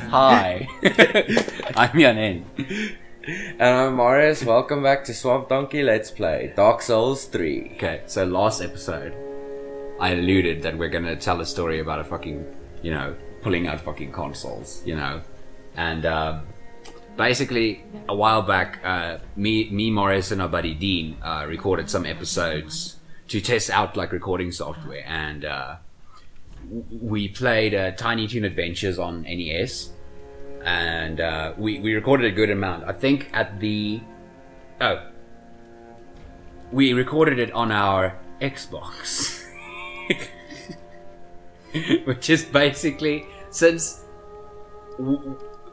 Hi, I'm Jan-Hen. And I'm Marius. Welcome back to Swamp Donkey Let's Play Dark Souls 3. Okay, so last episode, I alluded that we're gonna tell a story about a fucking, pulling out fucking consoles, and basically a while back, me, Marius, and our buddy Dean recorded some episodes to test out like recording software, and we played Tiny Toon Adventures on NES, and we recorded a good amount. I think we recorded it on our Xbox, which is basically, since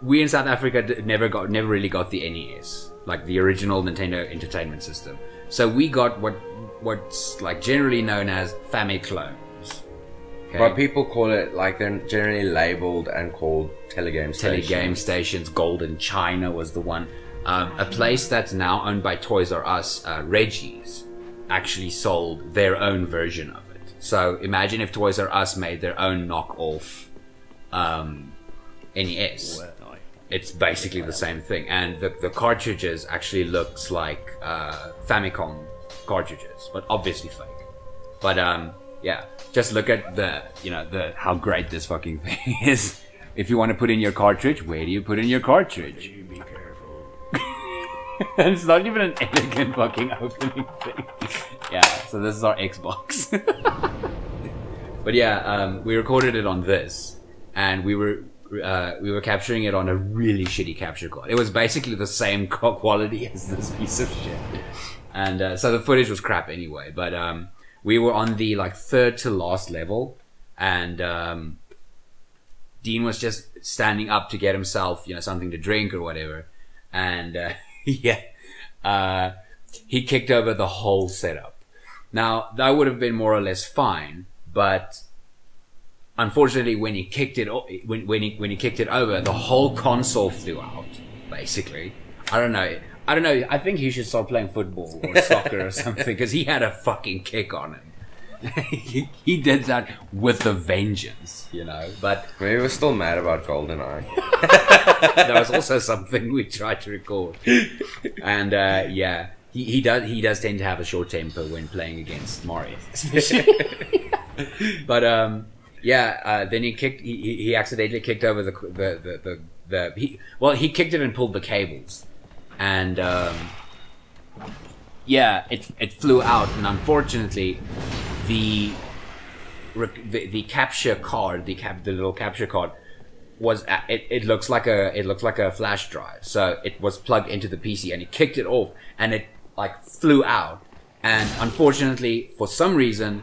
we in South Africa never really got the NES, like the original Nintendo Entertainment System. So we got what's like generally known as Famiclones. Okay. But people call it, like, they're generally labeled and called telegame stations. Telegame stations. Golden China was the one. A place that's now owned by Toys R Us, Reggie's, actually sold their own version of it. So imagine if Toys R Us made their own knockoff NES. It's basically the same thing, and the cartridges actually looks like Famicom cartridges, but obviously fake. But yeah, just look at the how great this fucking thing is. If you want to put in your cartridge, where do you put in your cartridge? Be careful. It's not even an elegant fucking opening thing. Yeah, so this is our Xbox. But yeah, we recorded it on this, and we were capturing it on a really shitty capture card. It was basically the same quality as this piece of shit, and so the footage was crap anyway. But we were on the third to last level, and Dean was just standing up to get himself something to drink or whatever, and yeah, he kicked over the whole setup. Now that would have been more or less fine, but unfortunately, when he kicked it, when he kicked it over, the whole console flew out. Basically, I don't know. I think he should start playing football or soccer or something, because he had a fucking kick on him. He did that with a vengeance, But maybe we're still mad about GoldenEye. that was also something we tried to record. And yeah, he does tend to have a short temper when playing against Marius, especially. But yeah, then he accidentally kicked over he kicked it and pulled the cables, and yeah, it flew out, and unfortunately the capture card, the little capture card was it looks like a flash drive, so it was plugged into the PC, and he kicked it off, and it flew out, and unfortunately for some reason,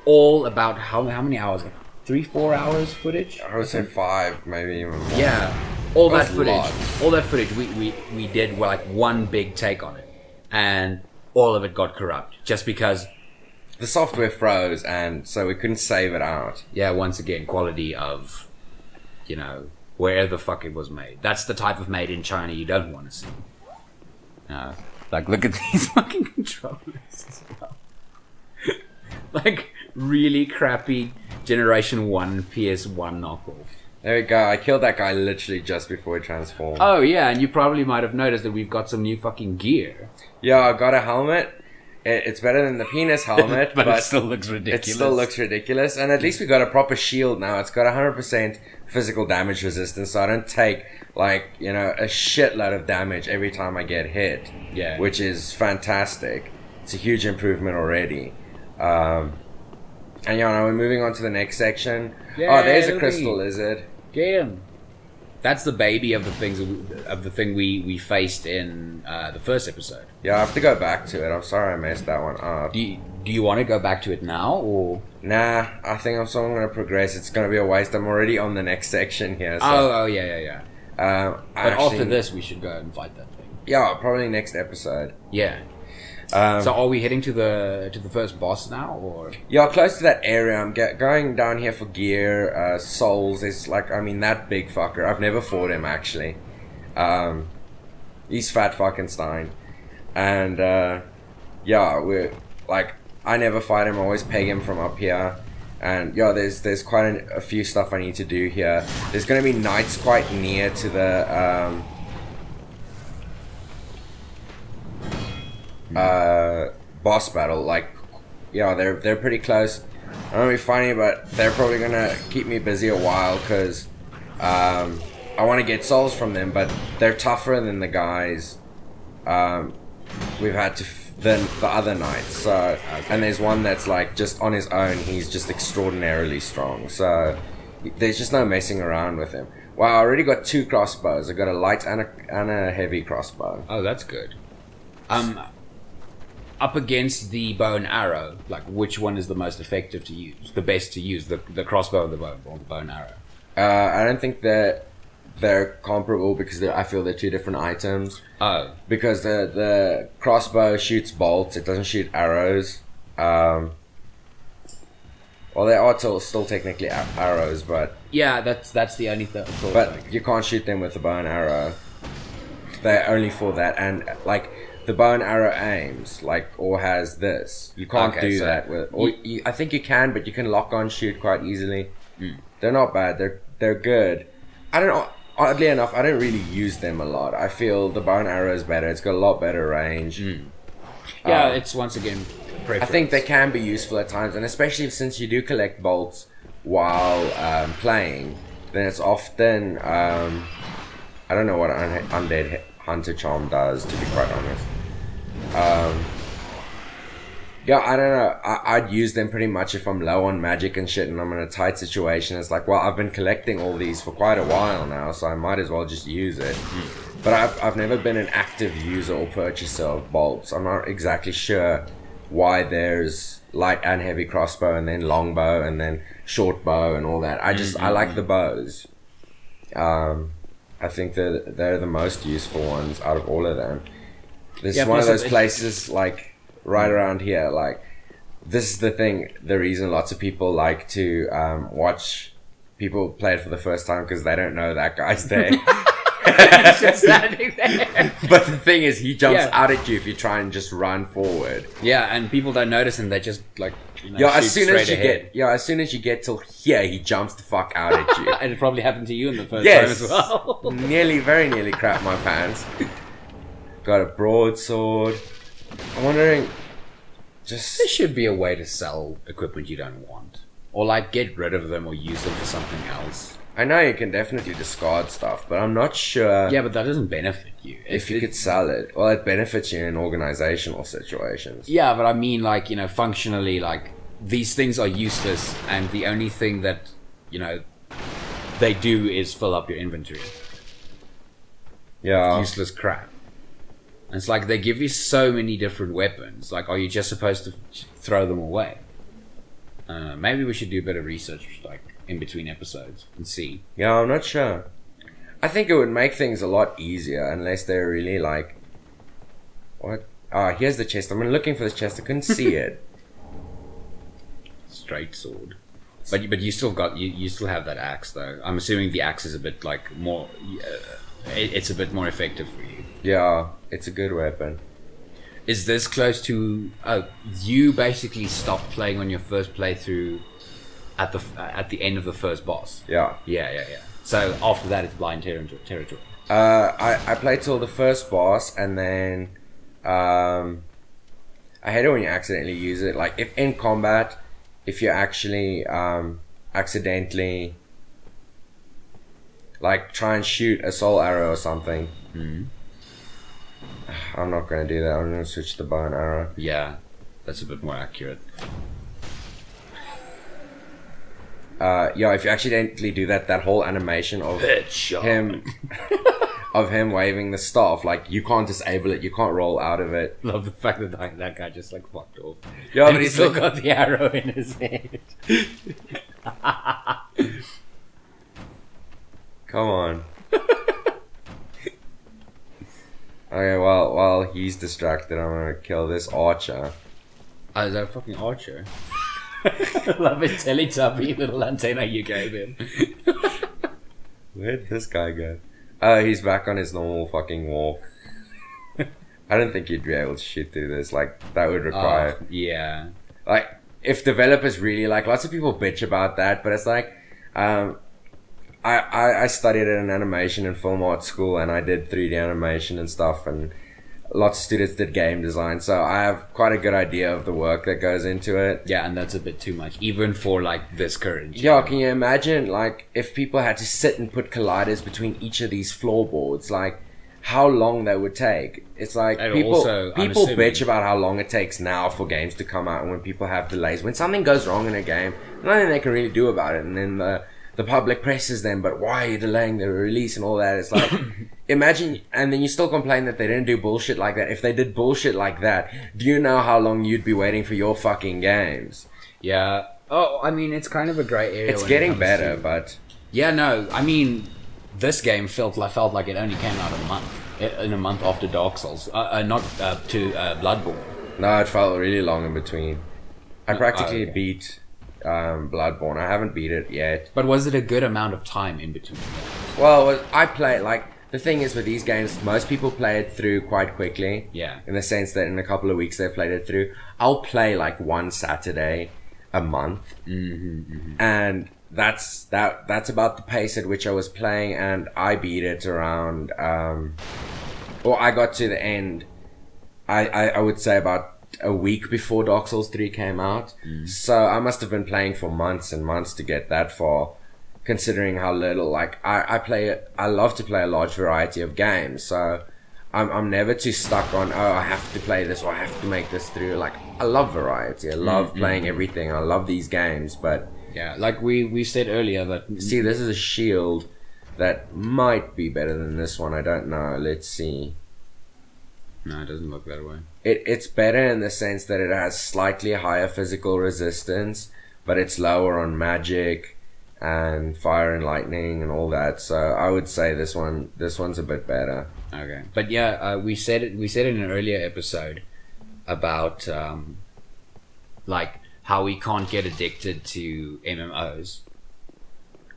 all about how many hours? 3-4 hours footage? I would say 5, maybe even more. Yeah, all that footage. We did one big take on it, and all of it got corrupt just because the software froze, and so we couldn't save it out. Yeah, once again, quality of where the fuck it was made. That's the type of made in China you don't want to see. Look at these fucking controllers as well. Really crappy Generation 1 PS1 knockoff. There we go. I killed that guy literally just before he transformed. Oh yeah, and you probably might have noticed that we've got some new fucking gear. Yeah, I got a helmet. It's better than the penis helmet, but it still looks ridiculous. It still looks ridiculous, and at least we got a proper shield now. It's got 100% physical damage resistance, so I don't take a shitload of damage every time I get hit. Yeah, which is fantastic. It's a huge improvement already. And we're moving on to the next section. Yeah, oh, there's a crystal lizard. Get him. That's the baby of the thing we faced in the first episode. Yeah, I have to go back to it. I'm sorry I messed that one up. Do you want to go back to it now, or? Nah, I think I'm still going to progress. It's going to be a waste. I'm already on the next section here. So. Oh yeah. But after this, we should go and fight that thing. Yeah, probably next episode. Yeah. So are we heading to the first boss now, or? Yeah, close to that area. I'm going down here for gear, souls. It's that big fucker. I've never fought him actually. He's fat fucking Stein, and yeah, we're I never fight him. I always peg him from up here, And yeah, there's quite a few stuff I need to do here. There's going to be knights quite near to the boss battle. Like, yeah, they're pretty close. I don't know if funny, but they're probably gonna keep me busy a while because I want to get souls from them, but they're tougher than the guys we've had than the other knights. So, okay. And there's one that's like just on his own, he's just extraordinarily strong. So there's just no messing around with him. Wow, I already got 2 crossbows. I got a light and a heavy crossbow. Oh, that's good. Up against the bow and arrow, like which one is the most effective to use? The best to use, the crossbow or the bow and arrow? I don't think that they're comparable because I feel they're 2 different items. Oh. Because the crossbow shoots bolts, it doesn't shoot arrows. Well, they are still technically arrows, but... Yeah, that's the only thing. But you can't shoot them with the bow and arrow. They're only for that, and like... The bow and arrow aims, like, or has this. You can't do that with. Or I think you can, but you can lock on shoot quite easily. They're not bad. They're good. I don't know. Oddly enough, I don't really use them a lot. I feel the bow and arrow is better. It's got a lot better range. Yeah, it's once again preference. I think they can be useful at times, and especially since you do collect bolts while playing, then it's often I don't know what undead hunter charm does, to be quite honest. Yeah, I don't know. I'd use them pretty much if I'm low on magic and shit and I'm in a tight situation. It's like, well, I've been collecting all these for quite a while now, so I might as well just use it. But I've never been an active user or purchaser of bolts. I'm not exactly sure why there's light and heavy crossbow and then longbow and then short bow and all that. I like the bows. I think that they're the most useful ones out of all of them. This is one of those places, like, right around here, like, this is the reason lots of people like to watch people play it for the first time, because they don't know that guy's there. He's just standing there. But the thing is, he jumps out at you if you try and just run forward. Yeah, and people don't notice him, they just, like, as soon as you get till here, he jumps the fuck out at you. And it probably happened to you in the first time as well. Very nearly crapped my pants. Got a broadsword. I'm wondering, there should be a way to sell equipment you don't want, or like get rid of them or use them for something else. I know you can definitely discard stuff, but I'm not sure. Yeah, but that doesn't benefit you. If you could sell it, well, it benefits you in organizational situations. Yeah, but I mean, like, functionally, like, these things are useless, and the only thing that they do is fill up your inventory. Yeah, useless crap. And it's like they give you so many different weapons. Like, are you just supposed to throw them away? Maybe we should do a bit of research, like, in between episodes and see. Yeah, I'm not sure. I think it would make things a lot easier unless they're really like... What? Here's the chest. I'm looking for this chest. I couldn't see it. Straight sword. But you still got... You still have that axe, though. I'm assuming the axe is a bit, like, more... it's a bit more effective for you. Yeah, it's a good weapon. Is this close to... you basically stopped playing on your first playthrough at the end of the first boss. Yeah. Yeah. So after that, it's blind territory. I played till the first boss, and then I hate it when you accidentally use it. Like, if in combat, if you actually accidentally like try and shoot a soul arrow or something. I'm not going to do that. I'm going to switch to the bow and arrow. Yeah, that's a bit more accurate. Yeah, if you accidentally do that whole animation of him waving the staff, like, you can't disable it, you can't roll out of it. Love the fact that that guy just, like, fucked off. Yeah, but he's still got the arrow in his head. Come on. Okay, well, while he's distracted, I'm gonna kill this archer. Oh, is that a fucking archer? Love it, Teletubby little antenna you gave him. Where'd this guy go? Oh, he's back on his normal fucking wall. I don't think you'd be able to shoot through this. Like, that would require... yeah. Like, if developers really like, lots of people bitch about that, but it's like, I studied at an animation and film art school, and I did 3D animation and stuff, and lots of students did game design, so I have quite a good idea of the work that goes into it. Yeah, and that's a bit too much, even for like this current. Yeah, can you imagine like if people had to sit and put colliders between each of these floorboards, like how long that would take? It's like And people also, people unassuming. bitch about how long it takes now for games to come out, and when people have delays, when something goes wrong in a game, nothing they can really do about it, and then the public presses them, but why are you delaying the release and all that? It's like, imagine, and then you still complain that they didn't do bullshit like that. If they did bullshit like that, do you know how long you'd be waiting for your fucking games? Yeah. Oh, I mean, it's kind of a grey area. It's when getting it comes better, to- but Yeah, no, I mean, this game felt like it only came out in a month after Dark Souls, not to Bloodborne. no, it felt really long in between. I practically okay. beat Bloodborne. I haven't beat it yet. But was it a good amount of time in between? Well, I play, like, the thing is with these games, most people play it through quite quickly. Yeah. In the sense that in a couple of weeks they've played it through. I'll play like one Saturday a month. And that's about the pace at which I was playing, and I beat it around, or I got to the end, I would say about a week before Dark Souls 3 came out. So I must have been playing for months and months to get that far, considering how little, like, I love to play a large variety of games, so I'm never too stuck on, oh, I have to play this or I have to make this through. Like, I love variety. I love playing everything. I love these games, but Yeah, like we said earlier that... see, this is a shield that might be better than this one. I don't know. Let's see. No, it doesn't look that way. It's better in the sense that it has slightly higher physical resistance, but it's lower on magic and fire and lightning and all that. So I would say this one's a bit better. Okay, but yeah, we said it in an earlier episode about like how we can't get addicted to MMOs.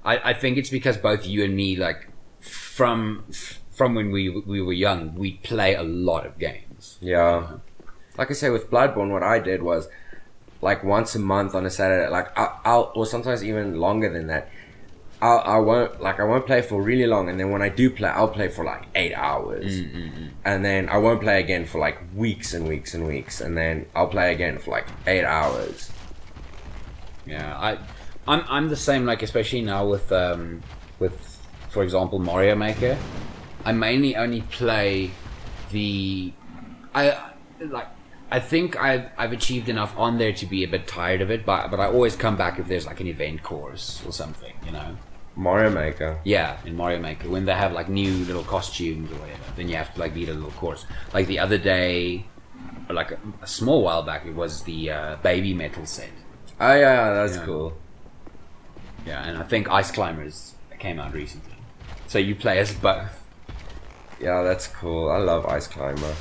I think it's because both you and me, like from when we were young, we play a lot of games. Yeah. Like I say, with Bloodborne, what I did was, like, once a month on a Saturday, like, I'll or sometimes even longer than that, I won't play for really long, and then when I do play, I'll play for like 8 hours, and then I won't play again for like weeks and weeks and weeks, and then I'll play again for like 8 hours. Yeah, I'm the same, like, especially now with for example, Mario Maker. I mainly only play I think I've achieved enough on there to be a bit tired of it, but I always come back if there's like an event course or something, you know. Mario Maker. Yeah, in Mario Maker, when they have like new little costumes or whatever, then you have to like beat a little course. Like the other day, or like a small while back, it was the Baby Metal set. Oh yeah, that's Yeah. cool. Yeah, and I think Ice Climbers came out recently. So you play as both. Yeah, that's cool. I love Ice Climber.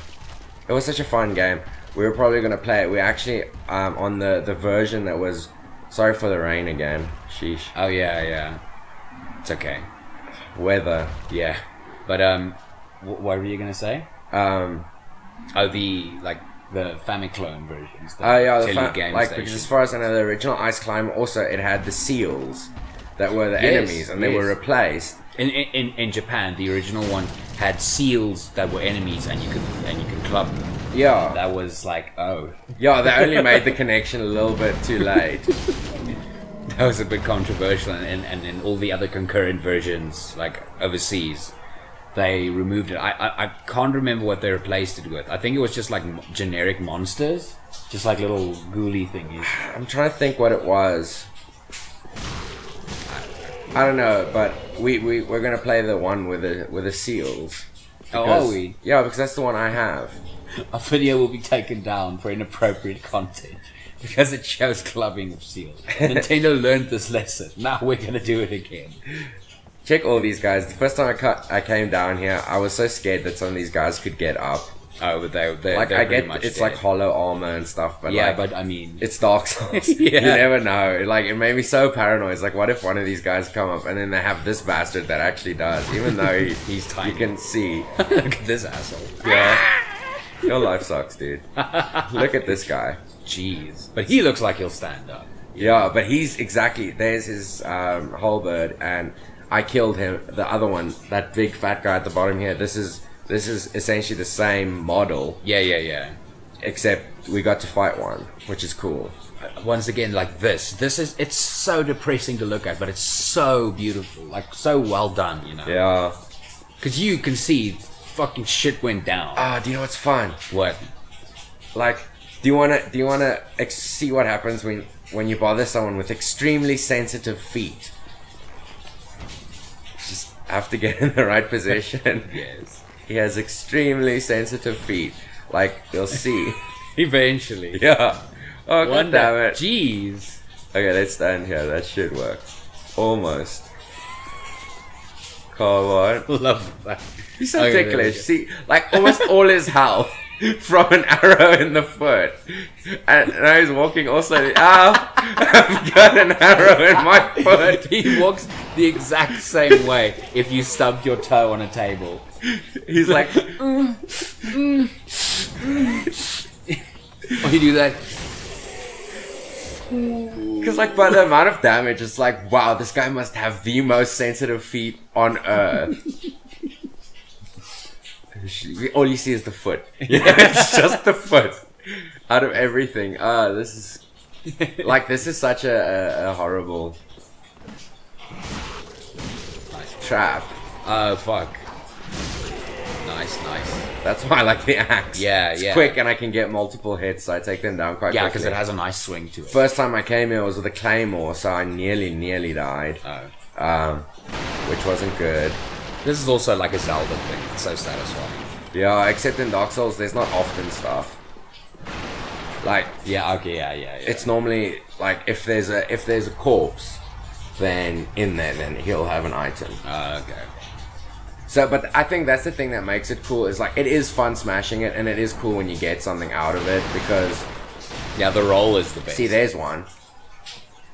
It was such a fun game. We were probably gonna play it. We actually on the version that was, sorry for the rain again. Sheesh. Oh yeah. It's okay. Weather. Yeah, but what were you gonna say? Oh, the Famiclone versions. Because as far as I know, the original Ice Climber also, it had the seals that were the Yes, enemies, and they were replaced. In Japan, the original one had seals that were enemies, and you could club them. Yeah, That was like, oh, yeah. They only made the connection a little bit too late. that was a bit controversial, and in all the other concurrent versions, like overseas, they removed it. I can't remember what they replaced it with. I think it was just like generic monsters, just like little ghouly thingies. I'm trying to think what it was. I don't know, but we're gonna play the one with the seals. Oh, Because- are we? Yeah, because that's the one I have. Our video will be taken down for inappropriate content because it shows clubbing of seals. Nintendo learned this lesson. Now we're gonna do it again. Check all these guys. The first time I came down here, I was so scared that some of these guys could get up. Oh, but they're Like, they're I pretty get much it's dead. like hollow armor and stuff, but Yeah, like, but I mean, it's Dark Souls. Yeah. You never know. Like, it made me so paranoid. It's like, what if one of these guys come up and then they have this bastard that actually does, even though he's tiny. you can see. Look at this asshole. Yeah. Your life sucks, dude. Look at this guy. Jeez. But he looks like he'll stand up. Yeah, but he's exactly, there's his halberd, and I killed him, the other one, that big fat guy at the bottom here. This is essentially the same model. Yeah. Except we got to fight one, which is cool. Once again, like this is, it's so depressing to look at, but it's so beautiful, like so well done, you know? Yeah. Because you can see fucking shit went down. Do you know what's fun? What? Like, do you wanna see what happens when you bother someone with extremely sensitive feet? Just have to get in the right position. Yes. He has extremely sensitive feet. Like, you'll see. Eventually. Yeah. Oh, god damn it. Jeez. Okay, let's stand here. That should work. Almost. Come on. Love that. He's so ticklish. See, like, almost all his health from an arrow in the foot. And now he's walking also. I've got an arrow in my foot. He walks the exact same way if you stubbed your toe on a table. He's like... Or you do that. Because, like, by the amount of damage, it's like, wow, this guy must have the most sensitive feet on earth. All you see is the foot. Yeah, it's just the foot. Out of everything. This is... Like, this is such a horrible... trap. Oh, fuck. Nice. That's why I like the axe. Yeah, it's quick and I can get multiple hits, so I take them down quite quickly. Yeah, because it has a nice swing to it. First time I came here was with a claymore, so I nearly died. Oh. Which wasn't good. This is also like a Zelda thing. It's so satisfying. Yeah, except in Dark Souls, there's not often stuff. Like... Yeah, okay, yeah. It's normally, like, if there's a corpse, then in there, then he'll have an item. Okay. So, but I think that's the thing that makes it cool, is like, it is fun smashing it, and it is cool when you get something out of it, because... Yeah, the roll is the best. See, there's one.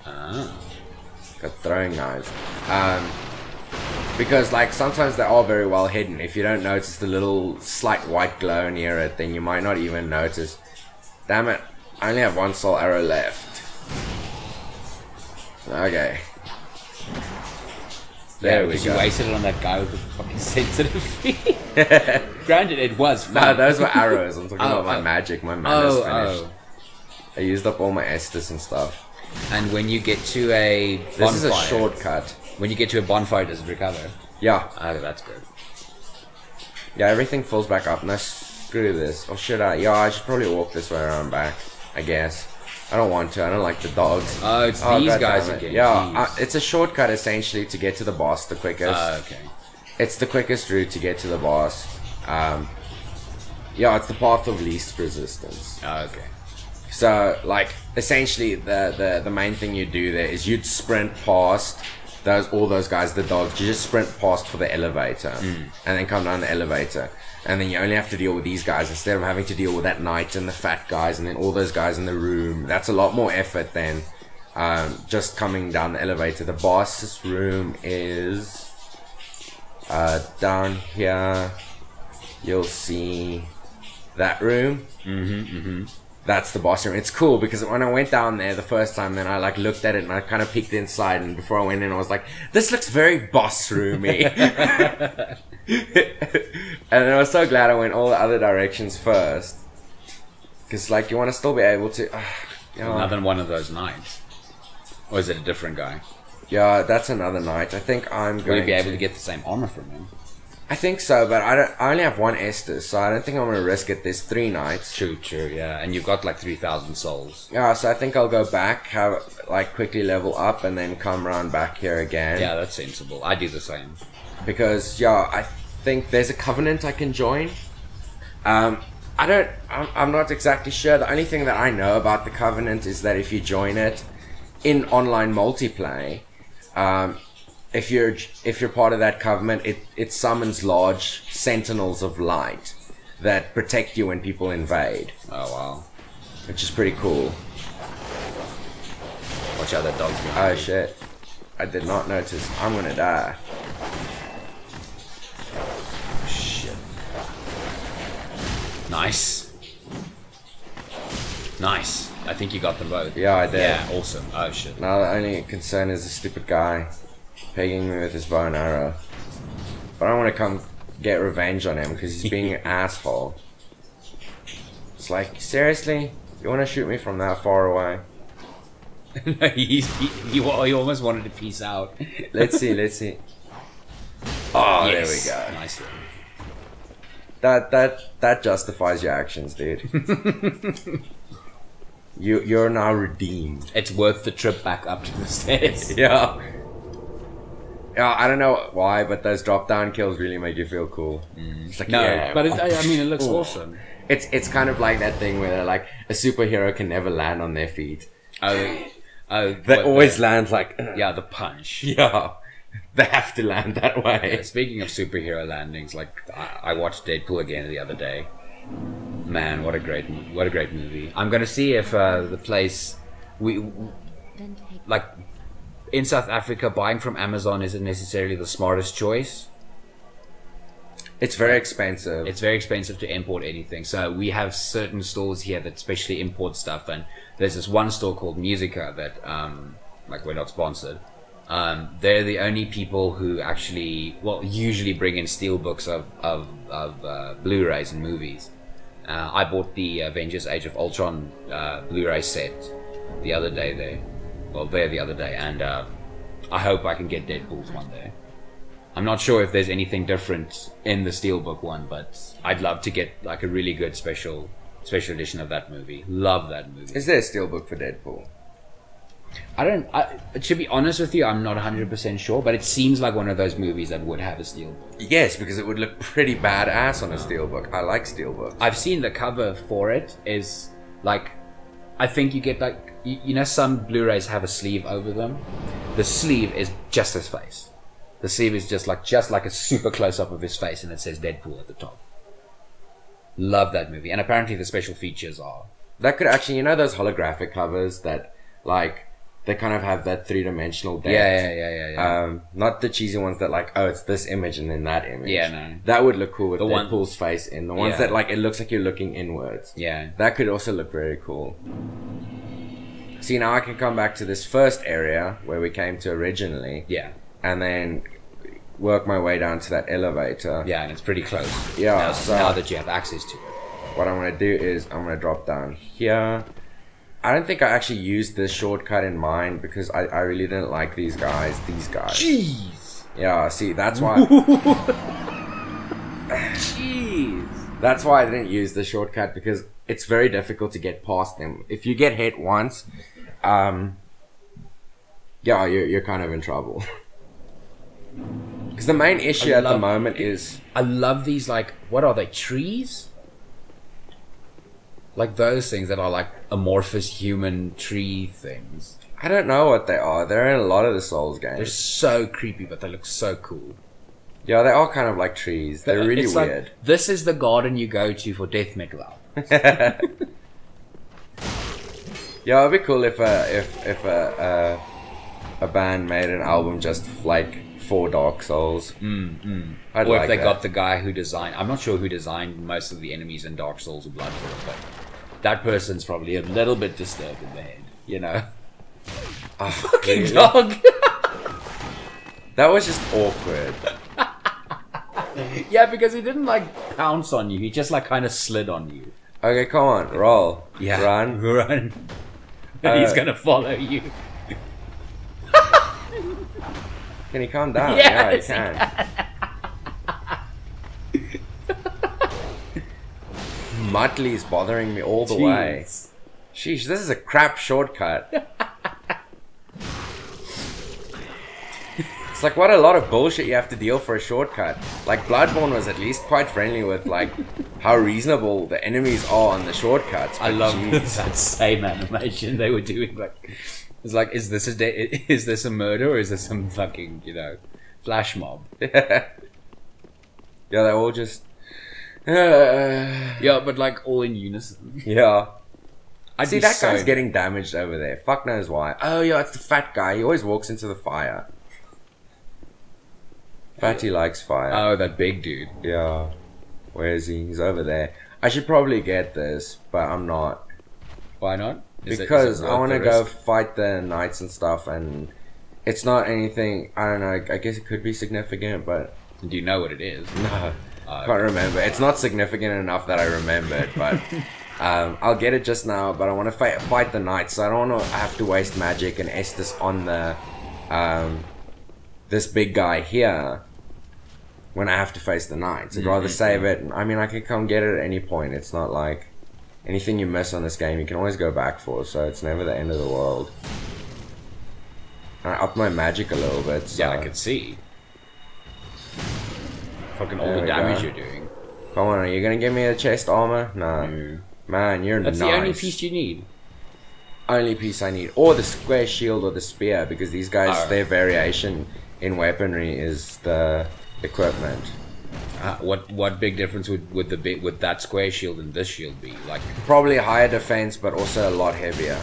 Oh. Got throwing knives. Because, like, sometimes they are very well hidden. If you don't notice the little slight white glow near it, then you might not even notice. Damn it. I only have one soul arrow left. Okay. There we go. You wasted it on that guy with the fucking sensitive feet. Granted, it was fun. No, those were arrows. I'm talking about my magic. My mana's finished. I used up all my Estus and stuff. And when you get to a bonfire... This is a shortcut. When you get to a bonfire, does it recover? Yeah. Oh, that's good. Yeah, everything fills back up. Now, screw this. Or should I? Yeah, I should probably walk this way around back, I guess. I don't want to. I don't like the dogs. Oh, it's these guys again. Yeah, it's a shortcut, essentially, to get to the boss the quickest. Okay. It's the quickest route to get to the boss. Yeah, it's the path of least resistance. Okay. So, like, essentially, the main thing you do there is you'd sprint past all those guys, the dogs. You just sprint past for the elevator, and then come down the elevator, and then you only have to deal with these guys instead of having to deal with that knight and the fat guys, and then all those guys in the room. That's a lot more effort than just coming down the elevator. The boss's room is down here. You'll see that room. That's the boss room. It's cool because when I went down there the first time, then I like looked at it and I kind of peeked inside, and before I went in I was like, this looks very boss roomy. And I was so glad I went all the other directions first, because like you want to still be able to Another one of those knights. Or is it a different guy? Yeah, that's another knight. I think I'm going Will you be able to get the same armor from him? I think so, but I only have one Estus, so I don't think I'm going to risk it. There's 3 knights. True, yeah. And you've got like 3,000 souls. Yeah, so I think I'll go back, quickly level up, and then come around back here again. Yeah, that's sensible. I do the same. Because, yeah, I think there's a covenant I can join. I'm not exactly sure. The only thing that I know about the covenant is that if you join it in online multiplayer, if you're part of that covenant, it summons large sentinels of light that protect you when people invade. Oh wow. Which is pretty cool. Watch out, that dog's behind you. Shit. I did not notice. I'm gonna die. Shit. Nice. think you got them both. Yeah, I did. Yeah, awesome. Oh shit. Now the only concern is the stupid guy pegging me with his bow and arrow. But I want to come get revenge on him because he's being an asshole. It's like, seriously? You want to shoot me from that far away? No, he almost wanted to peace out. Let's see. Oh, Yes. there we go. Nice one. That justifies your actions, dude. You're now redeemed. It's worth the trip back up to the stairs. Yeah. Yeah, I don't know why, but those drop down kills really make you feel cool. It's like, No, yeah, but I mean, it looks awesome. It's kind of like that thing where like a superhero can never land on their feet. They always land like Yeah, the punch. yeah. They have to land that way. Speaking of superhero landings, like I watched Deadpool again the other day. Man, what a great movie! I'm gonna see if the place like in South Africa, buying from Amazon isn't necessarily the smartest choice. It's very expensive. It's very expensive to import anything. So we have certain stores here that specially import stuff, and there's this one store called Musica that like we're not sponsored. They're the only people who actually, usually bring in steelbooks of Blu-rays and movies. I bought the Avengers Age of Ultron Blu-ray set the other day and I hope I can get Deadpool's one day. I'm not sure if there's anything different in the steelbook one, but I'd love to get like a really good special edition of that movie. Love that movie. Is there a steelbook for Deadpool? To be honest with you, I'm not 100% sure, but it seems like one of those movies that would have a steelbook. Yes, because it would look pretty badass on a steelbook. I like steelbooks. I've seen the cover for it is like, I think you get like, you know, some Blu-rays have a sleeve over them. The sleeve is just his face. The sleeve is just like a super close up of his face, and it says Deadpool at the top. Love that movie, and apparently the special features are. That could actually, you know, those holographic covers that like they kind of have that three-dimensional depth. Yeah. Not the cheesy ones that like, oh, it's this image and then that image. Yeah, no. That would look cool with The Deadpool's face in. The ones that like it looks like you're looking inwards. Yeah. That could also look very cool. See, now I can come back to this first area where we came to originally. Yeah. And then work my way down to that elevator. Yeah, and it's pretty close. Yeah, now that you have access to it. What I'm going to do is I'm going to drop down here. I don't think I actually used this shortcut in mind because I really didn't like these guys. Jeez. Yeah, see, that's why. Jeez. That's why I didn't use the shortcut, because it's very difficult to get past them. If you get hit once, yeah, you're kind of in trouble. Because the main issue at the moment is... I love these, like, what are they, trees? Like those things that are like amorphous human tree things. I don't know what they are. They're in a lot of the Souls games. They're so creepy, but they look so cool. Yeah, they are kind of like trees. They're really it's weird. Like, this is the garden you go to for death metal albums. Yeah, it'd be cool if a band made an album just like for Dark Souls. I'd Or like if they that. got the guy who designed... I'm not sure who designed most of the enemies in Dark Souls or Bloodborne, but that person's probably a little bit disturbed in the head, you know? Oh, Fucking really? dog! That was just awkward. Yeah, because he didn't like pounce on you, he just like kind of slid on you. Okay, come on, roll. Yeah. Run. He's gonna follow you. Can he calm down? Yes, Yeah, he can. Muttley's bothering me all the way. Jeez. Sheesh, this is a crap shortcut. It's like, what a lot of bullshit you have to deal for a shortcut. Like, Bloodborne was at least quite friendly with, like, how reasonable the enemies are on the shortcuts. I but love jeez. that same animation they were doing. Like, it's like, is this a murder or is this some fucking, you know, flash mob? Yeah, they're all just... Yeah, but like all in unison. Yeah. I'd See, be that so- guy's getting damaged over there. Fuck knows why. Oh, yeah, it's the fat guy. He always walks into the fire. Fatty likes fire. Oh, that big dude. Yeah. Where is he? He's over there. I should probably get this, but I'm not. Why not? Because I want to go fight the knights and stuff, and it's not anything. I don't know. I guess it could be significant, but do you know what it is? No, can't remember. It's not significant enough that I remember it, but I'll get it just now. But I want to fight the knights, so I don't want to have to waste magic and Estus on the this big guy here when I have to face the knights. I'd rather save it. I mean, I can come get it at any point. It's not like anything you miss on this game, you can always go back for, so it's never the end of the world. And I upped my magic a little bit, so... Yeah, I could see. Fucking all the damage you're doing. Come on, are you gonna give me a chest armor? No. Man, you're That's nice. the only piece you need. Only piece I need. Or the square shield or the spear, because these guys, their variation in weaponry is the equipment. What big difference would that square shield and this shield be? Like probably higher defense, but also a lot heavier.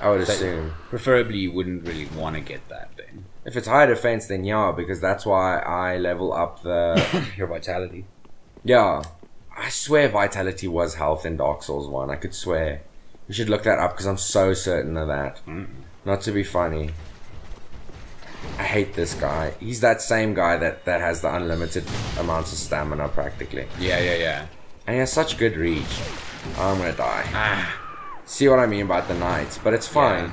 I would assume. Preferably, you wouldn't really want to get that then. If it's higher defense, then yeah, because that's why I level up the your vitality. Yeah, I swear vitality was health in Dark Souls 1. I could swear. We should look that up because I'm so certain of that. Not to be funny. I hate this guy. He's that same guy that has the unlimited amounts of stamina practically. Yeah. And he has such good reach. Oh, I'm gonna die. See what I mean about the knights, but it's fine.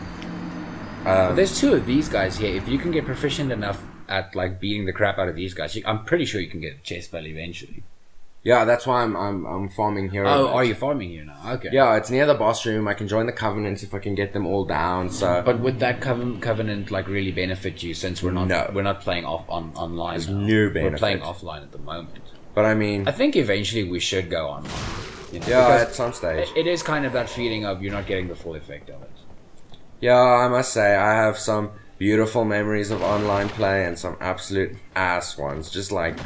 But there's two of these guys here. If you can get proficient enough at like beating the crap out of these guys, I'm pretty sure you can get a chest bell eventually. Yeah, that's why I'm farming here. Oh, are you farming here now? Okay. Yeah, it's near the boss room. I can join the Covenant if I can get them all down. So, but would that Covenant like really benefit you? Since we're not playing online. There's no benefit. We're playing offline at the moment. But I mean, I think eventually we should go online. You know, yeah, at some stage. It is kind of that feeling of you're not getting the full effect of it. Yeah, I must say I have some beautiful memories of online play and some absolute ass ones. Just like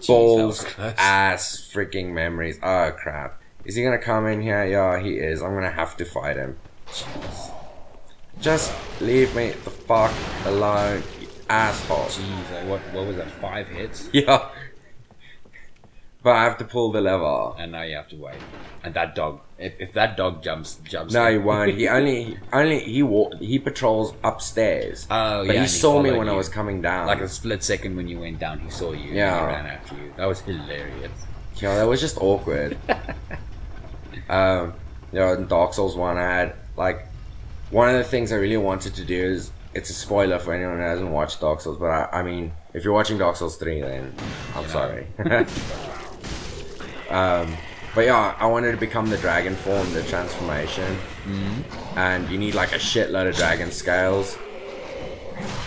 balls, ass, freaking memories. Oh crap! Is he gonna come in here? Yeah, he is. I'm gonna have to fight him. Jeez. Just leave me the fuck alone, you asshole. Jeez, like what was that? 5 hits? Yeah. But I have to pull the lever. And now you have to wait. And that dog, if that dog jumps. No, he won't. He patrols upstairs. Oh, but yeah. he saw me when I was coming down. Like a split second when you went down, he saw you. Yeah. And he ran after you. That was hilarious. Yeah, that was just awkward. In Dark Souls 1, I had like one of the things I really wanted to do is, it's a spoiler for anyone who hasn't watched Dark Souls, but I mean, if you're watching Dark Souls 3, then I'm sorry. But yeah, I wanted to become the dragon form, the transformation. And you need like a shitload of dragon scales.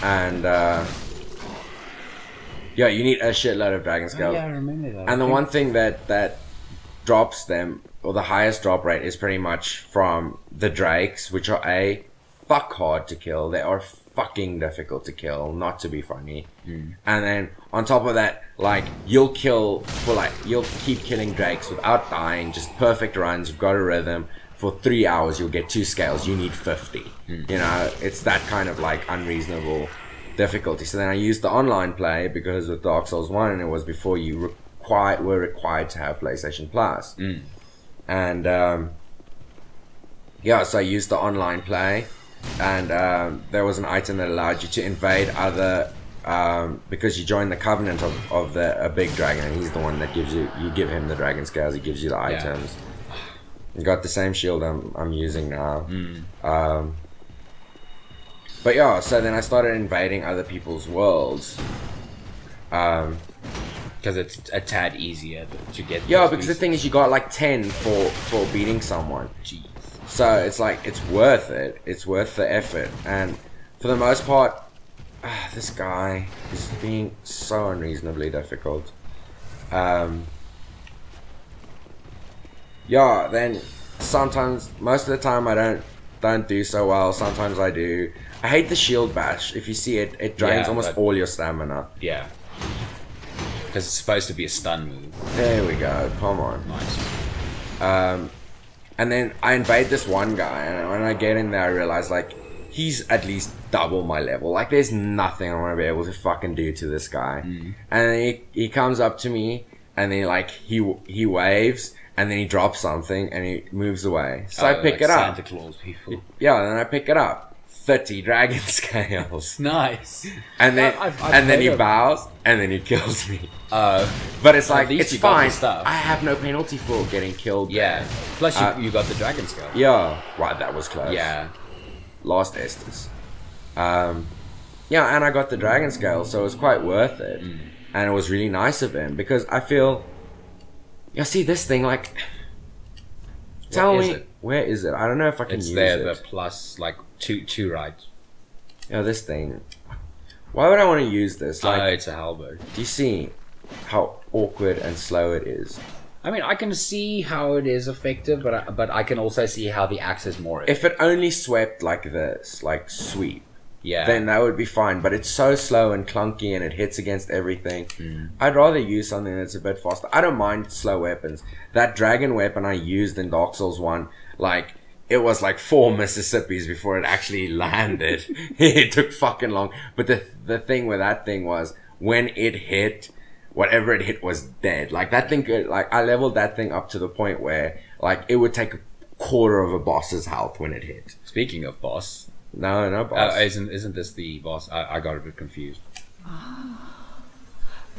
And yeah, you need a shitload of dragon scales. Oh, yeah, I remember that. And the one thing that drops them, or the highest drop rate, is pretty much from the drakes, which are fuck hard to kill. They are fucking difficult to kill, not to be funny. And then on top of that, like you'll keep killing drakes without dying, just perfect runs. You've got a rhythm. For 3 hours, you'll get 2 scales. You need 50. You know, it's that kind of like unreasonable difficulty. So then I used the online play because of Dark Souls 1, and it was before you were required to have PlayStation Plus. And yeah, so I used the online play. And there was an item that allowed you to invade other, because you join the Covenant of a big dragon, and he's the one that gives you give him the dragon scales, he gives you the items. You got the same shield I'm using now. But yeah, so then I started invading other people's worlds. Because it's a tad easier to get. Yeah, because the thing is, you got like 10 for beating someone. Jeez. So it's like, it's worth it. It's worth the effort. And for the most part, this guy is being so unreasonably difficult. Yeah, then sometimes, most of the time I don't do so well. Sometimes I do. I hate the shield bash. If you see it, it drains almost all your stamina. Yeah. Because it's supposed to be a stun move. There we go. Come on. Nice. And then I invade this one guy, and when I get in there, I realize, like, he's at least double my level. Like, there's nothing I'm gonna be able to fucking do to this guy. And then he comes up to me, and then, like, he waves, and then he drops something and he moves away. So I pick like it up. Santa Claus people. Yeah, and then I pick it up. 30 dragon scales. Nice. And then I've then he heard of- bows and then he kills me. Uh, But it's At like, least it's you got the fine. stuff. I have no penalty for getting killed. yeah. there. Plus, you got the dragon skull. Yeah. Right, that was close. Yeah. Last Estes. Yeah, and I got the dragon scale, so it was quite worth it. And it was really nice of him because I feel. Yeah, see this thing, like. Tell is me, it? where is it? I don't know if I can It's use there, it. the plus, like, two right. Yeah, this thing. Why would I want to use this? Like, It's a halberd. do you see how awkward and slow it is? I mean, I can see how it is effective, but I can also see how the axe is more effective. If it only swept like this, like sweep, Yeah. then that would be fine. But it's so slow and clunky and it hits against everything. I'd rather use something that's a bit faster. I don't mind slow weapons. That dragon weapon I used in Dark Souls 1, like, it was like 4 Mississippis before it actually landed. It took fucking long. But the thing with that thing was, when it hit, whatever it hit was dead. Like, that thing could, like, I leveled that thing up to the point where, like, it would take a quarter of a boss's health when it hit. Speaking of boss, No boss. isn't this the boss? I got a bit confused.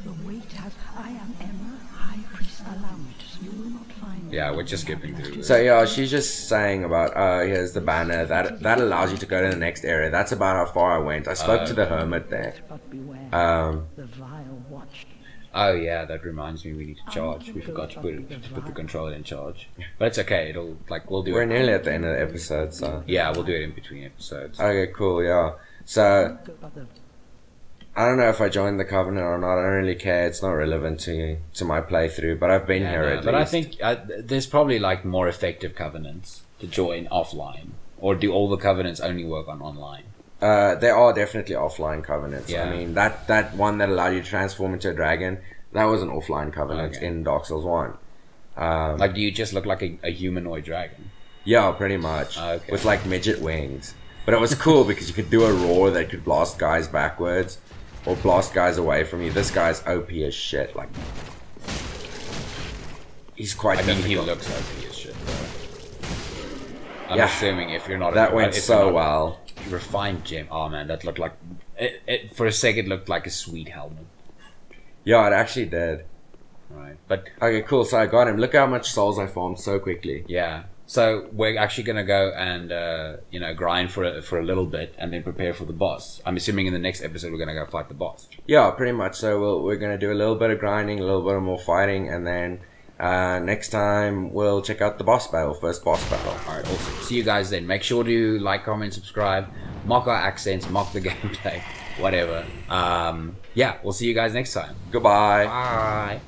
The waiters, I am Emma, High Priest Alamut. You will not find me. Yeah, we're just skipping through this. So yeah, she's just saying about, here's the banner, that allows you to go to the next area. That's about how far I went. I spoke to the hermit there. But beware, Um, the vile watch. Oh yeah, that reminds me. We need to charge. We forgot to put the controller in charge. But it's okay. It'll we'll do we're it. nearly at the end of the episode, so. Yeah, we'll do it in between episodes. Okay, cool, yeah. So, But the I don't know if I joined the Covenant or not. I don't really care. It's not relevant to my playthrough, but I've been Yeah, here no, at least. but I think there's probably like more effective covenants to join offline, or do all the covenants only work on online? There are definitely offline covenants. Yeah. I mean, that one that allowed you to transform into a dragon, that was an offline covenant Okay. in Dark Souls 1. Like, do you just look like a humanoid dragon? Yeah, pretty much. Okay. With like midget wings. But it was cool because you could do a roar that could blast guys backwards or blast guys away from you. This guy's OP as shit. Like, he's quite I mean, difficult. he looks OP as shit. Though. I'm Yeah. assuming if you're not That went if you're so not well. refined gem. Oh man, that looked like it for a second looked like a sweet helmet. Yeah, it actually did. Right, but Okay, cool. So I got him. Look how much souls I farmed so quickly. yeah. So we're actually gonna go and grind for a little bit and then prepare for the boss. I'm assuming in the next episode we're gonna go fight the boss. Yeah, pretty much. So we're going to do a little bit of grinding, a little bit of more fighting, and then next time we'll check out the boss battle, first boss battle. All right, awesome. See you guys then. Make sure to like, comment, subscribe, mock our accents, mock the gameplay, whatever. Yeah, we'll see you guys next time. Goodbye. Bye.